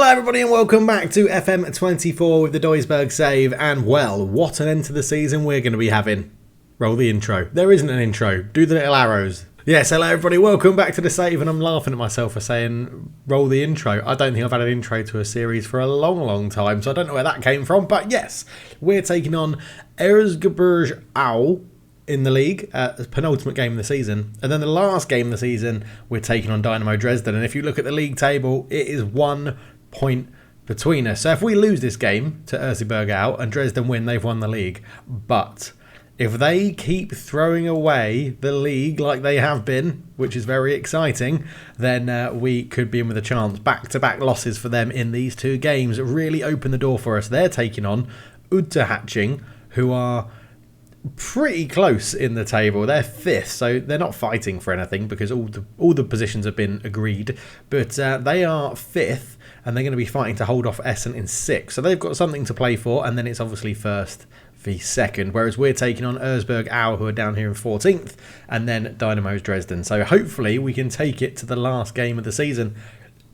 everybody and welcome back to FM24 with the Duisburg save, and well, what an end to the season we're going to be having. Roll the intro. There isn't an intro. Do the little arrows. Yes, hello everybody, welcome back to the save, and I'm laughing at myself for saying roll the intro. I don't think I've had an intro to a series for a long time, so I don't know where that came from, but yes, we're taking on Erzgebirge Aue in the league, penultimate game of the season, and then the last game of the season we're taking on Dynamo Dresden, and if you look at the league table, it is 1 point between us. So if we lose this game to Erzgebirge Aue and Dresden win, they've won the league. But if they keep throwing away the league like they have been, which is very exciting, then we could be in with a chance. Back-to-back losses for them in these two games really open the door for us. They're taking on Unterhaching, who are pretty close in the table. They're fifth, so they're not fighting for anything because all the positions have been agreed. But they are fifth, and they're going to be fighting to hold off Essen in sixth. So they've got something to play for, and then it's obviously first v second. Whereas we're taking on Erzgebirge Aue, who are down here in 14th, and then Dynamo Dresden. So hopefully we can take it to the last game of the season.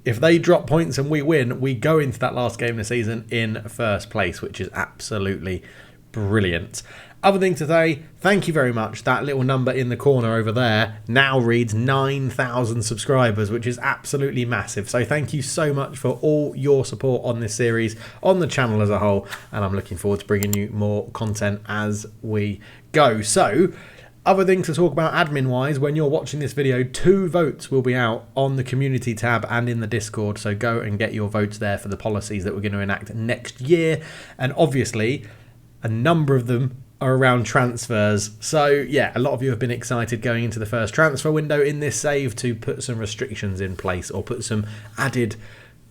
If they drop points and we win, we go into that last game of the season in first place, which is absolutely brilliant. Other thing to say, thank you very much. That little number in the corner over there now reads 9,000 subscribers, which is absolutely massive. So thank you so much for all your support on this series, on the channel as a whole, and I'm looking forward to bringing you more content as we go. So, other things to talk about admin-wise, when you're watching this video, 2 votes will be out on the community tab and in the Discord, so go and get your votes there for the policies that we're going to enact next year. And obviously, a number of them are around transfers. So yeah, a lot of you have been excited going into the first transfer window in this save to put some restrictions in place or put some added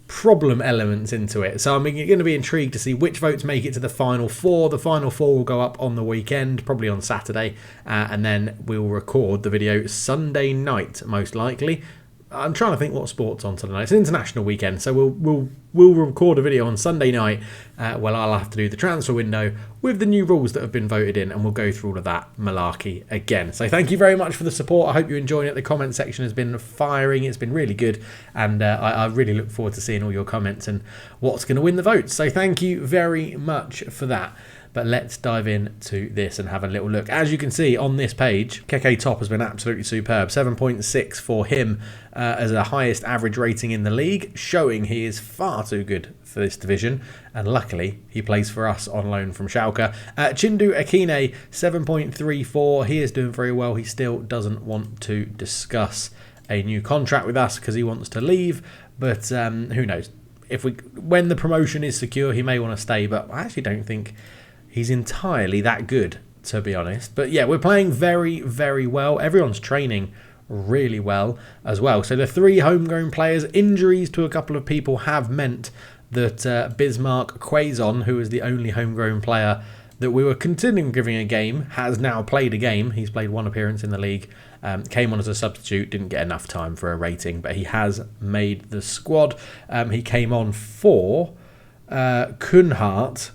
problem elements into it. So I'm going to be intrigued to see which votes make it to the final 4. The final 4 will go up on the weekend, probably on Saturday, and then we'll record the video Sunday night, most likely. I'm trying to think what sport's on tonight. It's an international weekend, so we'll record a video on Sunday night. Well, I'll have to do the transfer window with the new rules that have been voted in, and we'll go through all of that malarkey again. So thank you very much for the support. I hope you're enjoying it. The comment section has been firing. It's been really good, and I really look forward to seeing all your comments and what's going to win the votes. So thank you very much for that. But let's dive into this and have a little look. As you can see on this page, Keke Top has been absolutely superb. 7.6 for him as the highest average rating in the league, showing he is far too good for this division. And luckily, he plays for us on loan from Schalke. Chindu Akine, 7.34. He is doing very well. He still doesn't want to discuss a new contract with us because he wants to leave. But who knows? When the promotion is secure, he may want to stay. But I actually don't think he's entirely that good, to be honest. But yeah, we're playing very, very well. Everyone's training really well as well. So the 3 homegrown players, injuries to a couple of people have meant that Bismarck Quaison, who is the only homegrown player that we were continuing giving a game, has now played a game. He's played 1 appearance in the league. Came on as a substitute, didn't get enough time for a rating, but he has made the squad. He came on for Kunhardt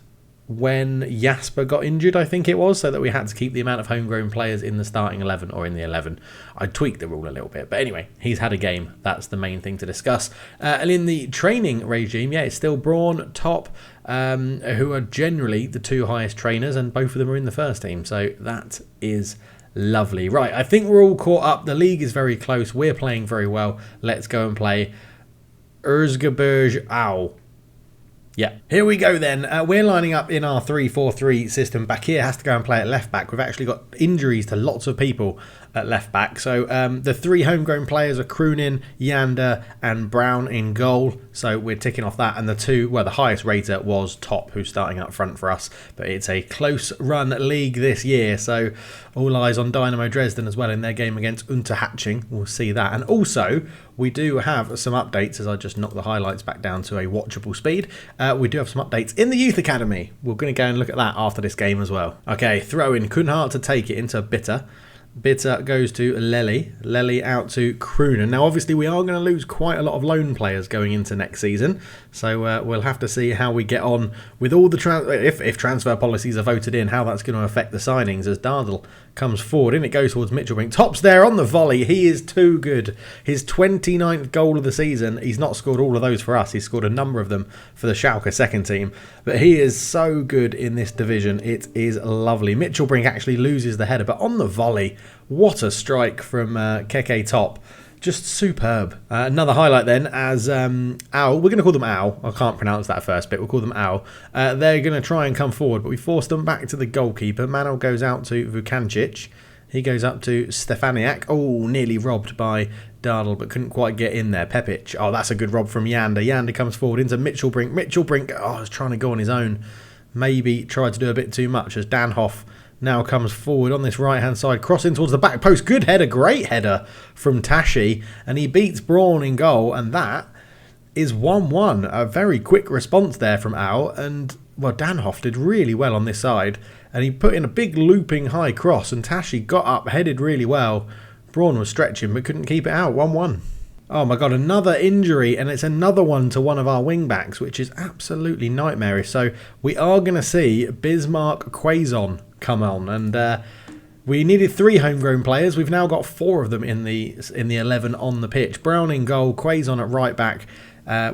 when Jasper got injured, I think it was, so that we had to keep the amount of homegrown players in the starting 11 or in the 11. I tweaked the rule a little bit, but anyway, he's had a game. That's the main thing to discuss. And in the training regime, yeah, it's still Braun, Top, who are generally the 2 highest trainers, and both of them are in the first team, so that is lovely. Right, I think we're all caught up. The league is very close. We're playing very well. Let's go and play Erzgebirge Aue. Yeah, here we go then. We're lining up in our 3-4-3 system. Bakir has to go and play at left back. We've actually got injuries to lots of people at left back. So the 3 homegrown players are Krunin, Yander and Brown in goal. So we're ticking off that. And the 2, well, the highest rater was Top, who's starting up front for us. But it's a close run league this year. So all eyes on Dynamo Dresden as well in their game against Unterhaching. We'll see that. And also, we do have some updates as I just knock the highlights back down to a watchable speed. We do have some updates in the Youth Academy. We're going to go and look at that after this game as well. Okay, throw in Kunhardt to take it into Bitter. Bitter goes to Lely. Lely out to Croonen. Now, obviously, we are going to lose quite a lot of loan players going into next season. So we'll have to see how we get on with all the if transfer policies are voted in, how that's going to affect the signings as Dardel comes forward. In it goes towards Mitchellbrink. Tops there on the volley. He is too good. His 29th goal of the season. He's not scored all of those for us. He's scored a number of them for the Schalke second team. But he is so good in this division. It is lovely. Mitchellbrink actually loses the header, but on the volley, what a strike from Keke Top. Just superb. Another highlight then as Al, we're going to call them Al. I can't pronounce that first bit. We'll call them Al. They're going to try and come forward, but we forced them back to the goalkeeper. Manuel goes out to Vukancic. He goes up to Stefaniak. Oh, nearly robbed by Dardel, but couldn't quite get in there. Pepic. Oh, that's a good rob from Yander. Yander comes forward into Mitchellbrink. Mitchellbrink, oh, was trying to go on his own. Maybe tried to do a bit too much as Danhoff now comes forward on this right-hand side, crossing towards the back post. Good header, great header from Tashi, and he beats Braun in goal, and that is 1-1. A very quick response there from Al, and, well, Danhoff did really well on this side, and he put in a big looping high cross, and Tashi got up, headed really well. Braun was stretching, but couldn't keep it out. 1-1. Oh my God, another injury, and it's another one to one of our wing-backs, which is absolutely nightmarish. So we are going to see Bismarck Quaison come on, and we needed 3 homegrown players. We've now got 4 of them in the 11 on the pitch. Brown in goal, Quaison at right back.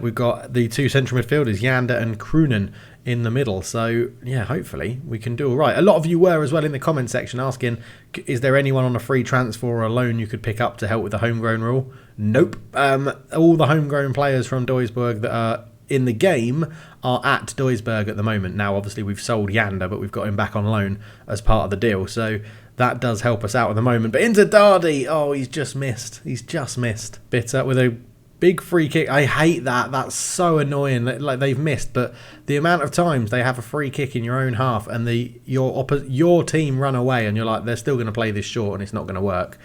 We've got the 2 central midfielders, Yander and Croonen, in the middle. So, yeah, hopefully we can do all right. A lot of you were as well in the comment section asking, is there anyone on a free transfer or a loan you could pick up to help with the homegrown rule? Nope. All the homegrown players from Duisburg that are in the game are at Duisburg at the moment. Now, obviously, we've sold Yander, but we've got him back on loan as part of the deal. So that does help us out at the moment. But into Dardy. Oh, he's just missed. He's just missed. Bitter with a big free kick. I hate that. That's so annoying. Like they've missed, but the amount of times they have a free kick in your own half and your team run away and you're like, they're still going to play this short and it's not going to work.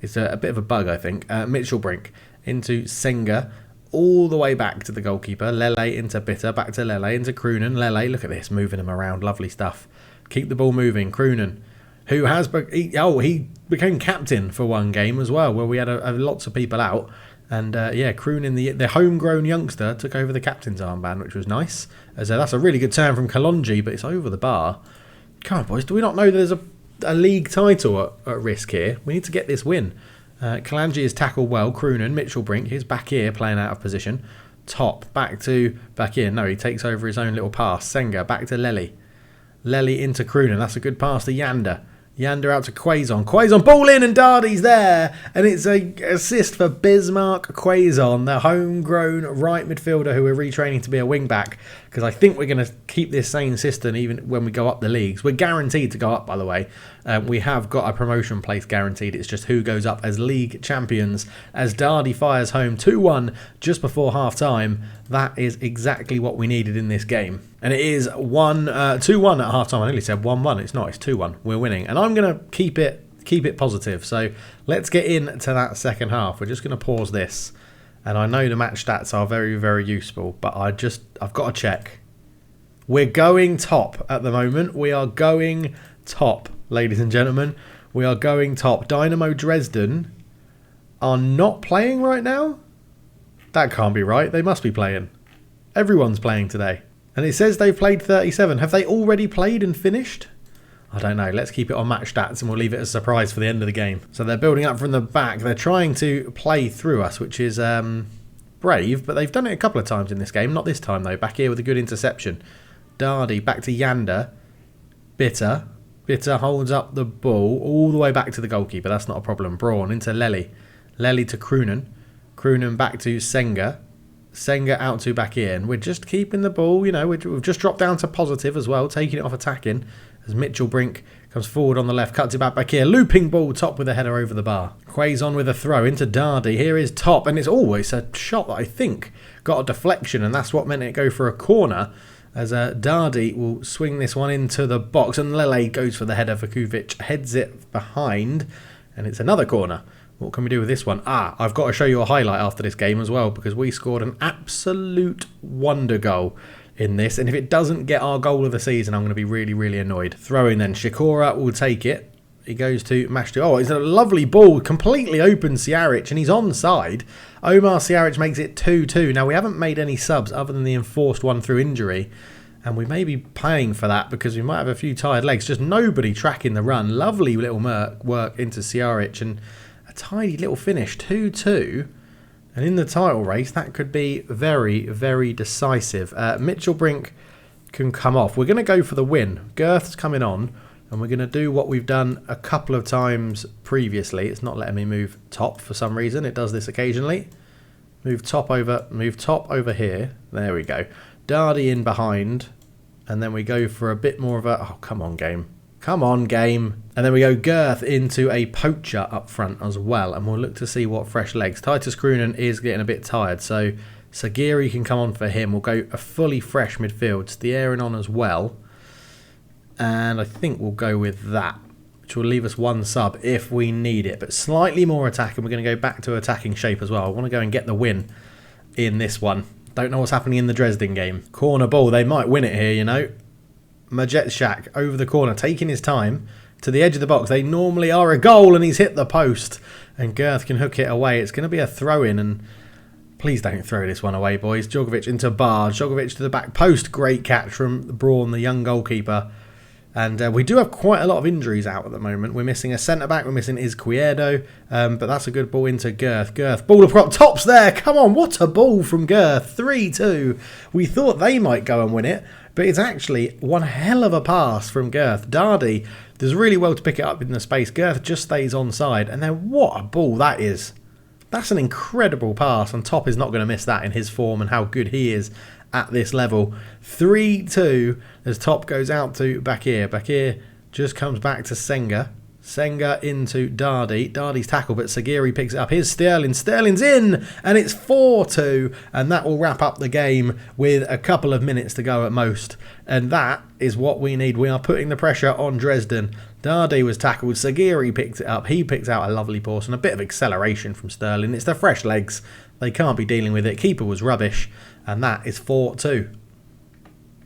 It's a bit of a bug, I think. Mitchellbrink into Senga. All the way back to the goalkeeper. Lele into Bitter. Back to Lele into Croonen. Lele, look at this. Moving him around. Lovely stuff. Keep the ball moving. Croonen, who has... he became captain for one game as well, where we had lots of people out. And yeah, Croonen, the homegrown youngster, took over the captain's armband, which was nice. As that's a really good turn from Kalonji, but it's over the bar. Come on, boys. Do we not know there's a league title at risk here? We need to get this win. Kalonji is tackled well. Croonen, Mitchellbrink, he's back here playing out of position. Top, back here. No, he takes over his own little pass. Senga, back to Lely. Lely into Croonen. That's a good pass to Yander. Yander out to Quaison. Quaison, ball in and Dardy's there. And it's a assist for Bismarck Quaison, the homegrown right midfielder who we're retraining to be a wing-back. Because I think we're going to keep this same system even when we go up the leagues. We're guaranteed to go up, by the way. We have got a promotion place guaranteed. It's just who goes up as league champions. As Dardy fires home 2-1 just before half-time. That is exactly what we needed in this game. And it is 2-1 at half-time. I nearly said 1-1. It's not. It's 2-1. We're winning. And I'm going to keep it positive. So let's get into that second half. We're just going to pause this. And I know the match stats are very, very useful. But I've got to check. We're going top at the moment. We are going top, ladies and gentlemen. We are going top. Dynamo Dresden are not playing right now? That can't be right. They must be playing. Everyone's playing today. And it says they've played 37. Have they already played and finished? I don't know. Let's keep it on match stats and we'll leave it as a surprise for the end of the game. So they're building up from the back. They're trying to play through us, which is brave. But they've done it a couple of times in this game. Not this time, though. Back here with a good interception. Dardy back to Yander. Bitter. Bitter holds up the ball all the way back to the goalkeeper. That's not a problem. Braun into Lely. Lely to Croonen. Croonen back to Senga. Senga out to back in. We're just keeping the ball, you know, we've just dropped down to positive as well, taking it off attacking as Mitchellbrink comes forward on the left, cuts it back here. Looping ball, Top with a header over the bar. Quaison with a throw into Dardy. Here is Top, and it's always a shot that I think got a deflection, and that's what meant it go for a corner, as Dardy will swing this one into the box, and Lele goes for the header. Vukovic heads it behind, and it's another corner. What can we do with this one? I've got to show you a highlight after this game as well, because we scored an absolute wonder goal in this. And if it doesn't get our goal of the season, I'm going to be really, really annoyed. Throwing then. Shikora will take it he goes to Mashtu. Oh, it's a lovely ball, completely open Sijaric, and he's onside. Omar Sijaric makes it 2-2. Now, we haven't made any subs other than the enforced one through injury, and we may be paying for that because we might have a few tired legs. Just nobody tracking the run. Lovely little work into Sijaric, and a tidy little finish, 2-2. And in the title race, that could be very, very decisive. Mitchell Brink can come off. We're going to go for the win. Girth's coming on, and we're going to do what we've done a couple of times previously. It's not letting me move top for some reason. It does this occasionally. Move top over here. There we go. Dardy in behind, and then we go for a bit more of a... Oh, come on, game. Come on, game. And then we go Girth into a poacher up front as well, and we'll look to see what fresh legs. Titus Croonan is getting a bit tired, so Sagiri can come on for him. We'll go a fully fresh midfield. Stierin on as well. And I think we'll go with that, which will leave us one sub if we need it. But slightly more attack, and we're going to go back to attacking shape as well. I want to go and get the win in this one. Don't know what's happening in the Dresden game. Corner ball. They might win it here, you know. Majetshak over the corner, taking his time to the edge of the box. They normally are a goal, and he's hit the post. And Girth can hook it away. It's going to be a throw-in, and please don't throw this one away, boys. Djokovic into Bard. Djokovic to the back post. Great catch from Braun, the young goalkeeper. And we do have quite a lot of injuries out at the moment. We're missing a centre-back. We're missing Izquierdo. But that's a good ball into Girth. Girth, ball of prop. Tops there. Come on, what a ball from Girth. 3-2. We thought they might go and win it, but it's actually one hell of a pass from Girth. Dardy does really well to pick it up in the space. Girth just stays onside. And then what a ball that is. That's an incredible pass, and Top is not going to miss that in his form and how good he is at this level. 3-2 as Top goes out to Bakir. Bakir just comes back to Senga. Senga into Dardy. Dardy's tackle, but Sagiri picks it up. Here's Sterling. Sterling's in, and it's 4-2, and that will wrap up the game with a couple of minutes to go at most. And that is what we need. We are putting the pressure on Dresden. Dardy was tackled. Sagiri picked it up. He picked out a lovely pass and a bit of acceleration from Sterling. It's the fresh legs. They can't be dealing with it. Keeper was rubbish, and that is 4-2.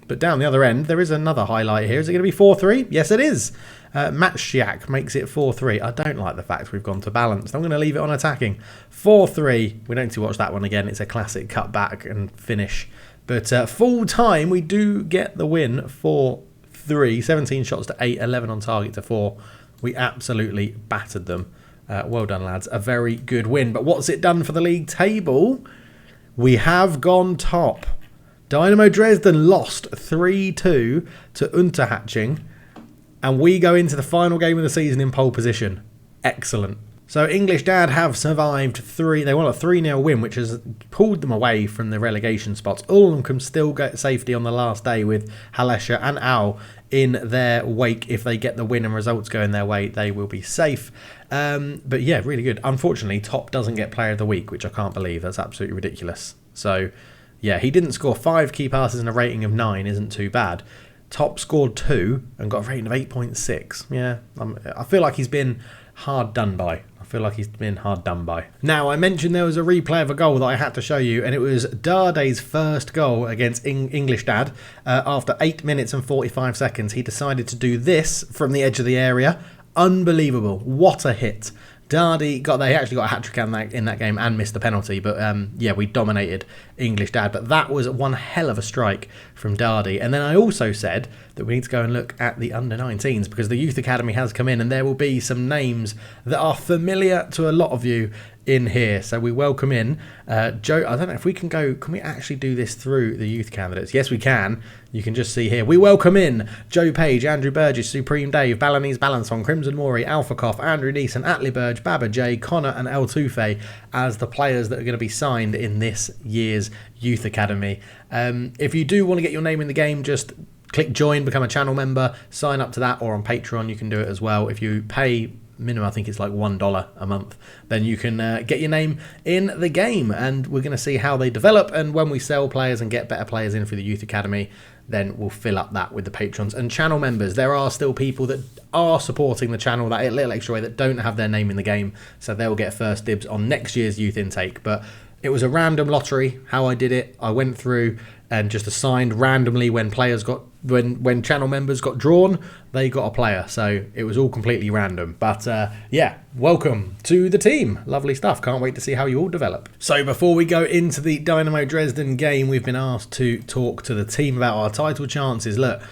But down the other end, there is another highlight here. Is it going to be 4-3? Yes, it is. Matshiak makes it 4-3. I don't like the fact we've gone to balanced. I'm going to leave it on attacking. 4-3. We don't need to watch that one again. It's a classic cut back and finish. But full time, we do get the win. 4-3. 17 shots to 8. 11 on target to 4. We absolutely battered them. Well done, lads. A very good win. But what's it done for the league table? We have gone top. Dynamo Dresden lost 3-2 to Unterhaching, and we go into the final game of the season in pole position. Excellent. So English Dad have survived 3. They won a 3-0 win, which has pulled them away from the relegation spots. Ulm can still get safety on the last day with Halesha and Al in their wake. If they get the win and results going their way, they will be safe. But yeah, really good. Unfortunately, Top doesn't get Player of the Week, which I can't believe. That's absolutely ridiculous. So yeah, he didn't score 5 key passes and a rating of 9 isn't too bad. Top scored 2 and got a rating of 8.6. Yeah, I feel like he's been hard done by. Now, I mentioned there was a replay of a goal that I had to show you, and it was Darde's first goal against English Dad. After 8 minutes and 45 seconds, he decided to do this from the edge of the area. Unbelievable. What a hit. Dardy they actually got a hat-trick in that game and missed the penalty, but yeah, we dominated English Dad. But that was one hell of a strike from Dardy. And then I also said that we need to go and look at the under-19s, because the Youth Academy has come in, and there will be some names that are familiar to a lot of you in here. So we welcome in Joe. I don't know if we can we actually do this through the youth candidates? Yes, we can. You can just see here. We welcome in Joe Page, Andrew Burgess, Supreme Dave, Balinese Balançon, Crimson Mori, Alpha Koff, Andrew Neeson, Atlee Burge, Baba J, Connor and El Toufe as the players that are going to be signed in this year's Youth Academy. If you do want to get your name in the game, just click join, become a channel member, sign up to that, or on Patreon you can do it as well. If you pay minimum, I think it's like $1 a month, then you can get your name in the game, and we're going to see how they develop. And when we sell players and get better players in for the Youth Academy, then we'll fill up that with the patrons and channel members. There are still people that are supporting the channel that little extra way that don't have their name in the game, so they'll get first dibs on next year's youth intake. But it was a random lottery how I did it. I went through and just assigned randomly when players got when channel members got drawn, they got a player. So it was all completely random. But yeah, welcome to the team. Lovely stuff. Can't wait to see how you all develop. So before we go into the Dynamo Dresden game, we've been asked to talk to the team about our title chances. Look,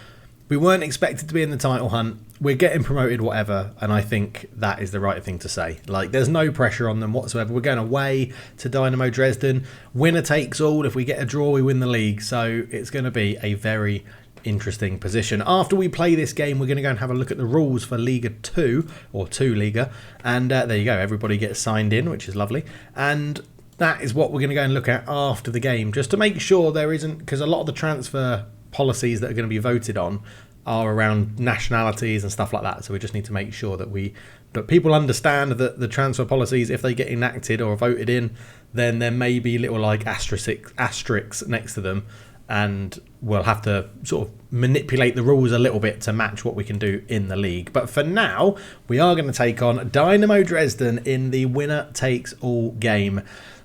we weren't expected to be in the title hunt. We're getting promoted, whatever, and I think that is the right thing to say. Like, there's no pressure on them whatsoever. We're going away to Dynamo Dresden. Winner takes all. If we get a draw, we win the league. So it's going to be a very interesting position. After we play this game, we're going to go and have a look at the rules for Liga 2, or 2 Liga. And there you go. Everybody gets signed in, which is lovely. And that is what we're going to go and look at after the game, just to make sure there isn't, because a lot of the transfer policies that are going to be voted on are around nationalities and stuff like that, so we just need to make sure that people understand that the transfer policies, if they get enacted or voted in, then there may be little like asterisks next to them, and we'll have to sort of manipulate the rules a little bit to match what we can do in the league. But for now, we are going to take on Dynamo Dresden in the winner takes all game.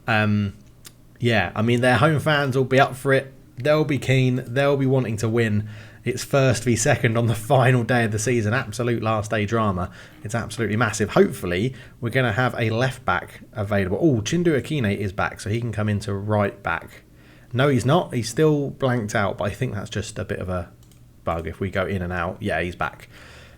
Yeah, I mean, their home fans will be up for it. They'll be keen. They'll be wanting to win. It's first v second on the final day of the season. Absolute last day drama. It's absolutely massive. Hopefully, we're going to have a left back available. Oh, Chindu Akine is back, so he can come into right back. No, he's not. He's still blanked out, but I think that's just a bit of a bug. If we go in and out, yeah, he's back.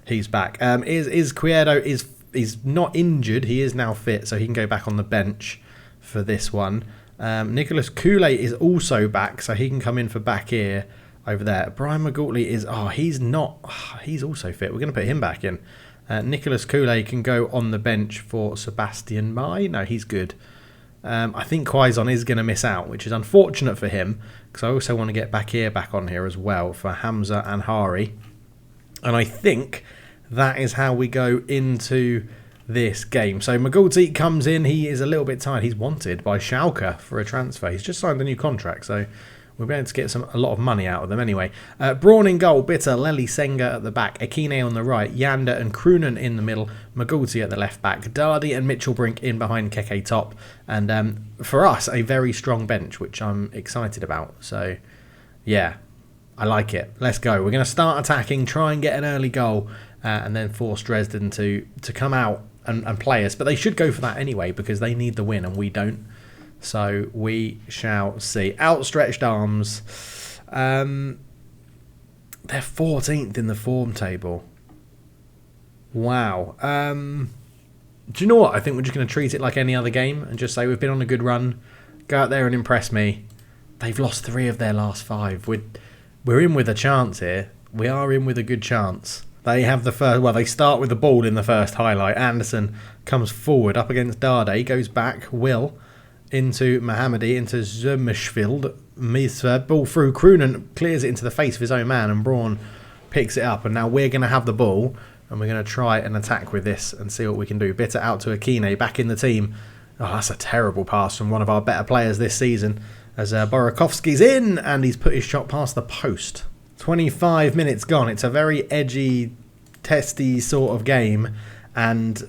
He's back. Is Cuerdo is not injured. He is now fit, so he can go back on the bench for this one. Nicholas Koule is also back, so he can come in for back here over there. Brian McGourtley is, he's also fit. We're going to put him back in. Nicholas Koule can go on the bench for Sebastian Mai. No, he's good. I think Quaison is going to miss out, which is unfortunate for him, because I also want to get back on here as well for Hamza and Hari. And I think that is how we go into this game. So McGourtley comes in. He is a little bit tired. He's wanted by Schalke for a transfer. He's just signed a new contract, so we'll be able to get a lot of money out of them anyway. Braun in goal, Bitter, Lely, Senga at the back, Akine on the right, Yanda and Krunen in the middle, McGourtley at the left back, Dardy and Mitchell Brink in behind Keke top, and for us, a very strong bench, which I'm excited about. So, yeah, I like it. Let's go. We're going to start attacking, try and get an early goal, and then force Dresden to come out and play us. But they should go for that anyway, because they need the win and we don't. So we shall see. Outstretched arms. They're 14th in the form table. Wow. Do you know what? I think we're just going to treat it like any other game and just say we've been on a good run. Go out there and impress me. They've lost 3 of their last 5. We're in with a chance here. We are in with a good chance. They have the first. Well, they start with the ball in the first highlight. Anderson comes forward up against Darde. Goes back. Will into Mohammadi, into Zermishfield. Ball through. Krunen clears it into the face of his own man, and Braun picks it up. And now we're going to have the ball, and we're going to try and attack with this and see what we can do. Bitter out to Akine, back in the team. Oh, that's a terrible pass from one of our better players this season. As Borakovsky's in, and he's put his shot past the post. 25 minutes gone. It's a very edgy, testy sort of game, and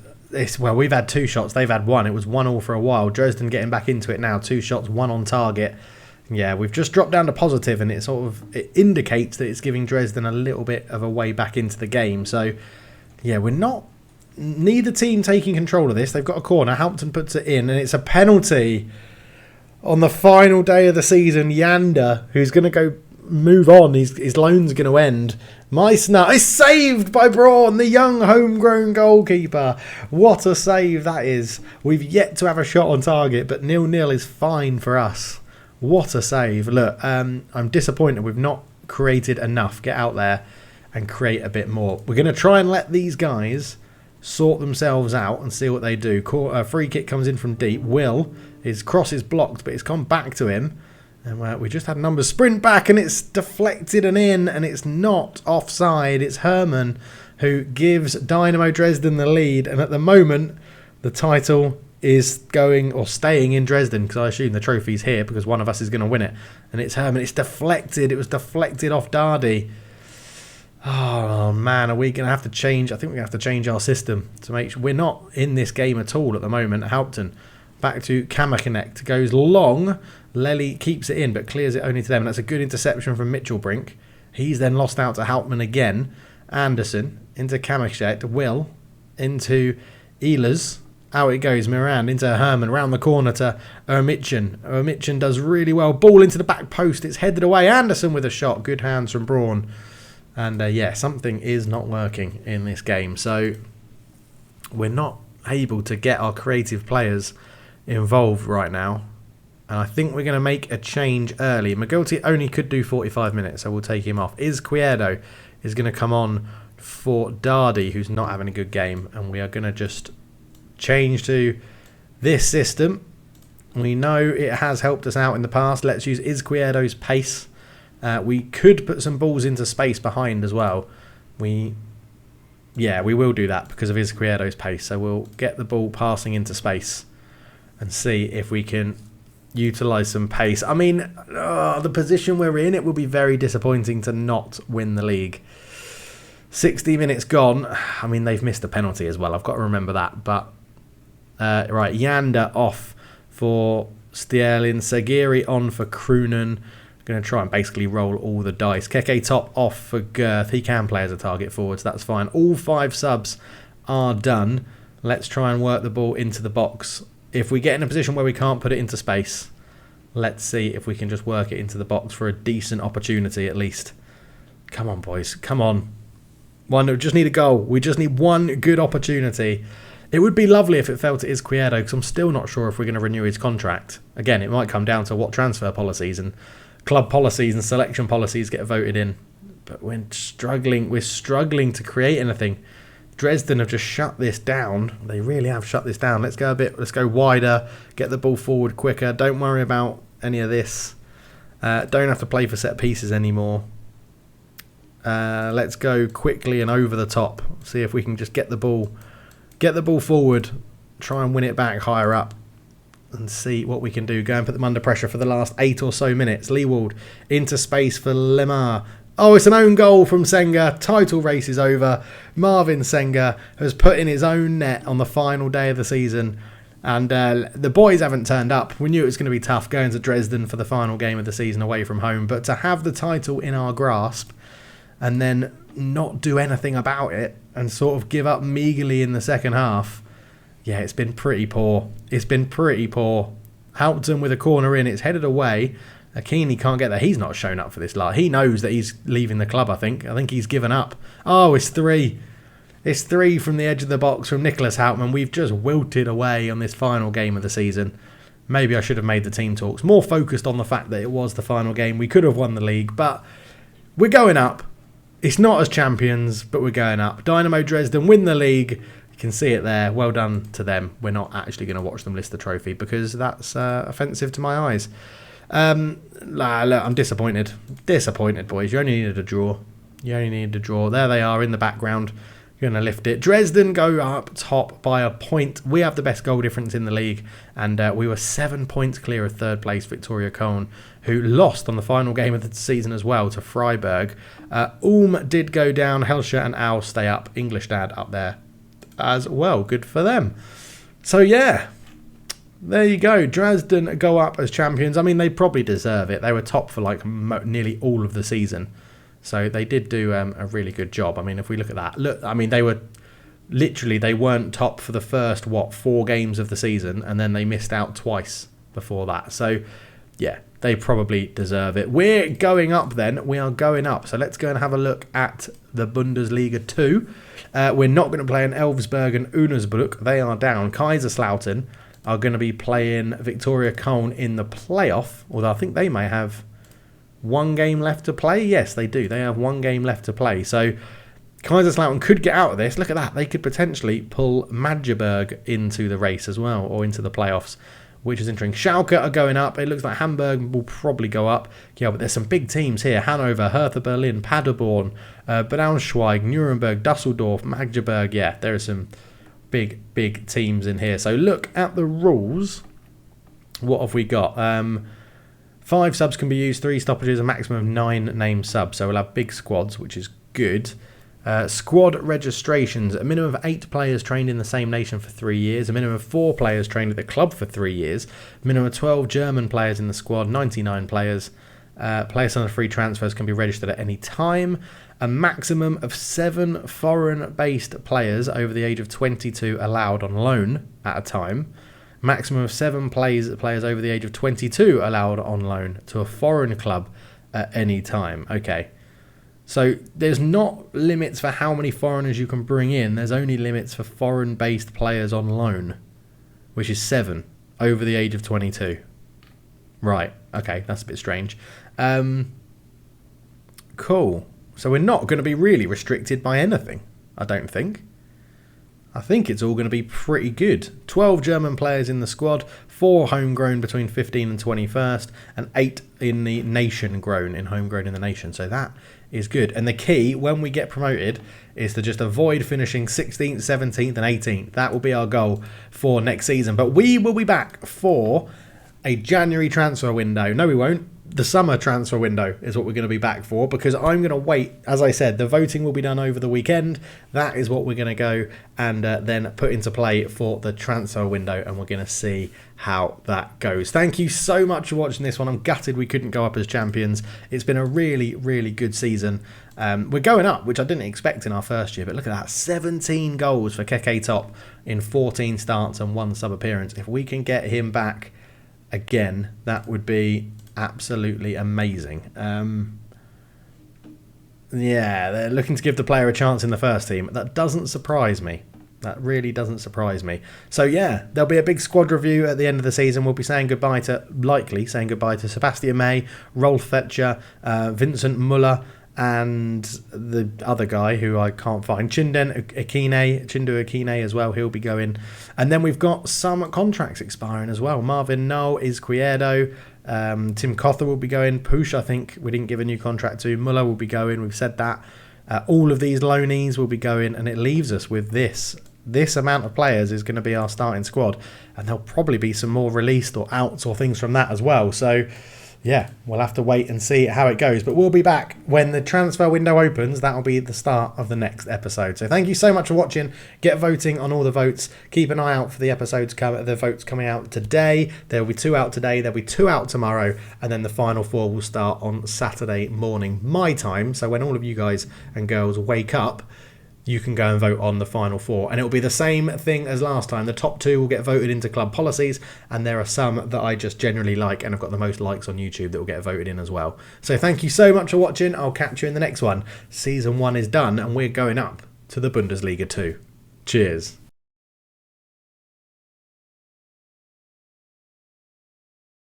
we've had 2 shots, they've had 1. It was 1-1 for a while. Dresden getting back into it now. 2 shots, 1 on target. Yeah, we've just dropped down to positive, and it indicates that it's giving Dresden a little bit of a way back into the game. So, yeah, neither team taking control of this. They've got a corner. Hampton puts it in, and it's a penalty on the final day of the season. Yanda, who's going to go move on, his loan's going to end. Meissner is saved by Braun, the young homegrown goalkeeper. What a save that is. We've yet to have a shot on target, but 0-0 is fine for us. What a save. Look, I'm disappointed we've not created enough. Get out there and create a bit more. We're going to try and let these guys sort themselves out and see what they do. Free kick comes in from deep. His cross is blocked, but it's come back to him. And we just had numbers sprint back, and it's deflected and in, and it's not offside. It's Herman who gives Dynamo Dresden the lead, and at the moment the title is going or staying in Dresden, because I assume the trophy's here because one of us is going to win it. And it's Herman. It's deflected. It was deflected off Dardy. Oh man, are we going to have to change? I think we're going to have to change our system to make sure we're not in this game at all at the moment. Haupten back to Kammerconnect, goes long. Lely keeps it in, but clears it only to them. And that's a good interception from Mitchell Brink. He's then lost out to Hauptmann again. Anderson into Kamachet. Will into Ehlers. Out it goes. Moran into Herman. Round the corner to Ermitchen. Ermitchen does really well. Ball into the back post. It's headed away. Anderson with a shot. Good hands from Braun. And yeah, something is not working in this game. So we're not able to get our creative players involved right now. And I think we're going to make a change early. McGilty only could do 45 minutes, so we'll take him off. Izquierdo is going to come on for Dardy, who's not having a good game. And we are going to just change to this system. We know it has helped us out in the past. Let's use Izquierdo's pace. We could put some balls into space behind as well. We will do that because of Izquierdo's pace. So we'll get the ball passing into space and see if we can utilise some pace. I mean, the position we're in, it will be very disappointing to not win the league. 60 minutes gone. I mean, they've missed a penalty as well. I've got to remember that. But, right, Yanda off for Stierlin. Sagiri on for Kroonen. Going to try and basically roll all the dice. Keke top off for Girth. He can play as a target forward, so that's fine. All 5 subs are done. Let's try and work the ball into the box. If we get in a position where we can't put it into space, let's see if we can just work it into the box for a decent opportunity at least. Come on, boys. Come on. We just need a goal. We just need one good opportunity. It would be lovely if it fell to Izquierdo, because I'm still not sure if we're going to renew his contract. Again, it might come down to what transfer policies and club policies and selection policies get voted in. But we're struggling to create anything. Dresden have just shut this down. They really have shut this down. Let's go wider, get the ball forward quicker. Don't worry about any of this. Don't have to play for set pieces anymore. Let's go quickly and over the top. See if we can just get the ball forward, try and win it back higher up and see what we can do. Go and put them under pressure for the last 8 or so minutes. Leewald into space for Lemar. Oh, it's an own goal from Senga. Title race is over. Marvin Senga has put in his own net on the final day of the season. And the boys haven't turned up. We knew it was going to be tough going to Dresden for the final game of the season away from home. But to have the title in our grasp and then not do anything about it and sort of give up meagerly in the second half, yeah, it's been pretty poor. Hauptmann with a corner in. It's headed away. Akini can't get there. He's not shown up for this lot. He knows that he's leaving the club, I think. I think he's given up. Oh, it's 3. It's 3 from the edge of the box from Nicholas Hauptmann. We've just wilted away on this final game of the season. Maybe I should have made the team talks more focused on the fact that it was the final game. We could have won the league, but we're going up. It's not as champions, but we're going up. Dynamo Dresden win the league. You can see it there. Well done to them. We're not actually going to watch them lift the trophy because that's offensive to my eyes. Look, I'm disappointed. Disappointed, boys. You only needed a draw. There they are in the background. You're going to lift it. Dresden go up top by a point. We have the best goal difference in the league. And we were 7 points clear of third place Victoria Köln, who lost on the final game of the season as well to Freiburg. Did go down. Helscher and Au stay up. Englishstad up there as well. Good for them. So, yeah. There you go. Dresden go up as champions. I mean, they probably deserve it. They were top for like nearly all of the season. So they did do a really good job. I mean, if we look at that. Look, I mean, they weren't top for the first, 4 games of the season. And then they missed out twice before that. So, yeah, they probably deserve it. We're going up then. We are going up. So let's go and have a look at the Bundesliga 2. We're not going to play in Elversberg and Unasbruck. They are down. Kaiserslautern are going to be playing Victoria Köln in the playoff, although I think they may have 1 game left to play. Yes, they do. They have 1 game left to play. So Kaiserslautern could get out of this. Look at that. They could potentially pull Magdeburg into the race as well, or into the playoffs, which is interesting. Schalke are going up. It looks like Hamburg will probably go up. Yeah, but there's some big teams here. Hannover, Hertha Berlin, Paderborn, Braunschweig, Nuremberg, Dusseldorf, Magdeburg. Yeah, there are some big teams in here. So look at the rules. What have we got? 5 subs can be used, 3 stoppages, a maximum of 9 named subs. So we'll have big squads, which is good. Squad registrations, a minimum of 8 players trained in the same nation for 3 years, a minimum of 4 players trained at the club for 3 years, a minimum of 12 German players in the squad, 99 players, Players on free transfers can be registered at any time. A maximum of 7 foreign-based players over the age of 22 allowed on loan at a time. Maximum of 7 players over the age of 22 allowed on loan to a foreign club at any time. Okay. So there's not limits for how many foreigners you can bring in. There's only limits for foreign-based players on loan, which is 7 over the age of 22. Right. Okay, that's a bit strange. Cool. So we're not going to be really restricted by anything, I don't think. I think it's all going to be pretty good. 12 German players in the squad, 4 homegrown between 15 and 21st, and 8 in the nation grown, in homegrown in the nation. So that is good. And the key, when we get promoted, is to just avoid finishing 16th, 17th and 18th. That will be our goal for next season. But we will be back for a January transfer window. No, we won't. The summer transfer window is what we're going to be back for, because I'm going to wait. As I said, the voting will be done over the weekend. That is what we're going to go and then put into play for the transfer window, and we're going to see how that goes. Thank you so much for watching this one. I'm gutted we couldn't go up as champions. It's been a really, really good season. We're going up, which I didn't expect in our first year, but look at that. 17 goals for Keke Top in 14 starts and 1 sub-appearance. If we can get him back again, that would be absolutely amazing. Yeah, they're looking to give the player a chance in the first team. That doesn't surprise me. That really doesn't surprise me. So yeah, there'll be a big squad review at the end of the season. We'll be likely saying goodbye to Sebastian May, Rolf Fetcher, Vincent Muller, and the other guy who I can't find, Chindu Akine as well. He'll be going. And then we've got some contracts expiring as well. Marvin Noel, Izquierdo, Tim Cother will be going. Poosh, I think we didn't give a new contract to. Muller will be going. We've said that. All of these loanees will be going, and it leaves us with this. This amount of players is going to be our starting squad, and there'll probably be some more released or outs or things from that as well. So yeah, we'll have to wait and see how it goes. But we'll be back when the transfer window opens. That'll be the start of the next episode. So thank you so much for watching. Get voting on all the votes. Keep an eye out for the votes coming out today. There'll be 2 out today. There'll be 2 out tomorrow. And then the final 4 will start on Saturday morning, my time. So when all of you guys and girls wake up, you can go and vote on the final 4. And it will be the same thing as last time. The top 2 will get voted into club policies, and there are some that I just generally like and have got the most likes on YouTube that will get voted in as well. So thank you so much for watching. I'll catch you in the next one. Season 1 is done, and we're going up to the Bundesliga 2. Cheers.